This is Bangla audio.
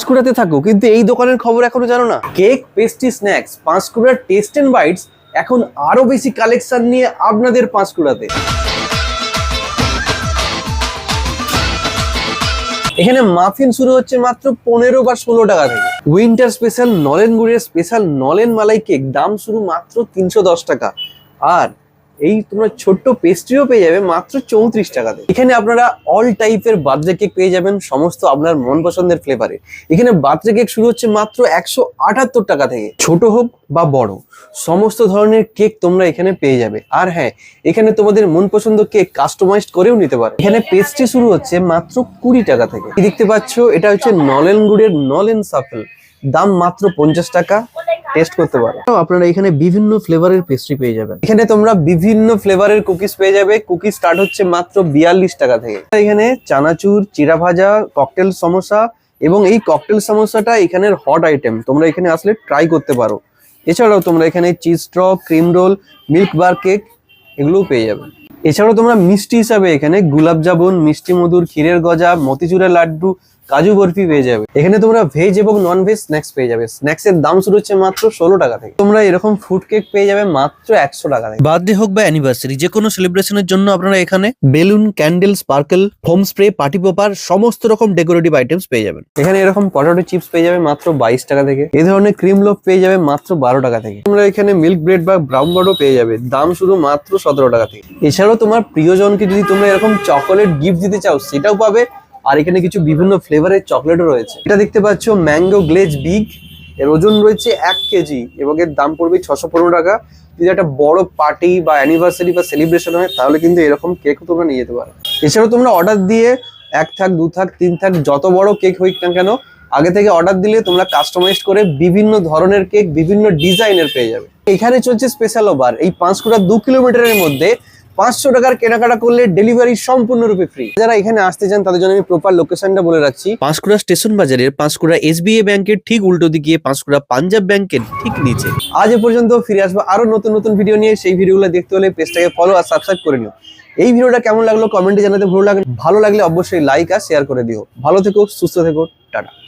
পাঁশকুড়াতে থাকো কিন্তু এই দোকানের খবর এখনো জানো না? কেক, পেস্ট্রি, স্ন্যাক্স, পাঁশকুড়ার টেস্ট এন্ড বাইটস এখন আরো বেশি কালেকশন নিয়ে আপনাদের পাঁশকুড়াতে। এখানে মাফিন শুরু হচ্ছে মাত্র 15 বা 16 টাকা থেকে। উইন্টার স্পেশাল নলেন গুড়ের স্পেশাল নলেন মালাই কেক দাম শুরু মাত্র 310 টাকা। আর এই তোমরা ছোট্ট পেস্ট্রিও পেয়ে যাবে মাত্র 34 টাকাতে। এখানে আপনারা অল টাইপের বার্থডে কেক পেয়ে যাবেন সমস্ত আপনার মন পছন্দের ফ্লেভারে। এখানে বার্থডে কেক শুরু হচ্ছে মাত্র 178 টাকা থেকে। ছোট হোক বা বড় সমস্ত ধরনের কেক তোমরা এখানে পেয়ে যাবে। আর হ্যাঁ, এখানে তোমাদের মন পছন্দ কেক কাস্টমাইজড করেও নিতে পারো। এখানে পেস্ট্রি শুরু হচ্ছে মাত্র 20 টাকা থেকে। কি দেখতে পাচ্ছ, এটা হচ্ছে নলেন গুড়ের নলেন সাফল, দাম মাত্র 50 টাকা। টেস্ট করতে পারো। আপনারা এখানে বিভিন্ন ফ্লেভারের পেস্ট্রি পেয়ে যাবেন। এখানে তোমরা বিভিন্ন ফ্লেভারের কুকিজ পেয়ে যাবে। কুকিজ স্টার্ট হচ্ছে মাত্র 42 টাকা থেকে। এখানে চানাচুর, চিড়া ভাজা, ককটেল সমোসা এবং এই ককটেল সমোসাটা এখানের হট আইটেম, তোমরা এখানে আসলে ট্রাই করতে পারো। এছাড়াও তোমরা এখানে cheese straw, cream roll, milk বার কেক এগুলোও পেয়ে যাবে। এছাড়াও তোমরা মিষ্টি হিসাবে এখানে গোলাপ জামুন, মিষ্টি মধুর, ক্ষীরের গজা, মতিচুরের লাড্ডু, কাজু বরফি পেয়ে যাবে। এখানে তোমরা ভেজ এবং নন ভেজ স্ন্যাক্স পেয়ে যাবে। স্ন্যাক্স এর দাম শুরু হচ্ছে মাত্র 16 টাকা থেকে। তোমরা এরকম ফুড কেক পেয়ে যাবে মাত্র 100 টাকা থেকে। বার্থডে হোক বা অ্যানিভার্সারি, যে কোনো সেলিব্রেশনের জন্য আপনারা এখানে balloon, candle, sparkle, foam spray, party popper সমস্ত রকম ডেকোরেটিভ আইটেমস পেয়ে যাবেন। এখানে এরকম পটেটো চিপস পেয়ে যাবে মাত্র 22 টাকা থেকে। এই ধরনের ক্রিম লোফ পেয়ে যাবে মাত্র 12 টাকা থেকে। তোমরা এখানে মিল্ক ব্রেড বা ব্রাউন ব্রেডও পেয়ে যাবে, দাম শুধু মাত্র 17 টাকা থেকে। এছাড়াও তোমার প্রিয়জনকে যদি তোমরা এরকম চকোলেট গিফট দিতে চাও সেটাও পাবে। আর এখানে কিছু বিভিন্ন ফ্লেভারের চকলেটও রয়েছে। এটা দেখতে পাচ্ছ ম্যাঙ্গো গ্লেজ বিগ, এর ওজন রয়েছে 1 কেজি এবং এর দাম পড়বে 615 টাকা। যদি একটা বড় পার্টি বা অ্যানিভার্সারি বা সেলিব্রেশন হয় তাহলে কিন্তু এরকম কেকও তোমরা নিয়ে যেতে পারো। এছাড়াও তোমরা অর্ডার দিয়ে 1 থাক, 2 থাক, 3 থাক যত বড় কেক হোক না কেন আগে থেকে অর্ডার দিলে তোমরা কাস্টমাইজ করে বিভিন্ন ধরনের কেক বিভিন্ন ডিজাইনের পেয়ে যাবে। এখানে চলছে স্পেশাল অফার। এই পাঁশকুড়া 2 কিলোমিটারের মধ্যে 500 টাকার কেনাকাটা করলে ডেলিভারি সম্পূর্ণরূপে ফ্রি। যারা এখানে আসতে চান তাদের জন্য আমি প্রপার লোকেশনটা বলে রাখছি। পাঁশকুড়া স্টেশন বাজারের পাঁশকুড়া SBI ব্যাংকের ঠিক উল্টো দিকে, পাঁশকুড়া পাঞ্জাব ব্যাংকের ঠিক নিচে। আজ এ পর্যন্ত, ফিরে আসবো আরো নতুন নতুন ভিডিও নিয়ে। সেই ভিডিওগুলো দেখতে হলে পেজটাকে ফলো আর সাবস্ক্রাইব করে নিও। এই ভিডিওটা কেমন লাগলো কমেন্টে জানাতে ভুলো না। ভালো লাগলে অবশ্যই লাইক আর শেয়ার করে দিও। ভালো থেকো, সুস্থ থেকো, টাটা।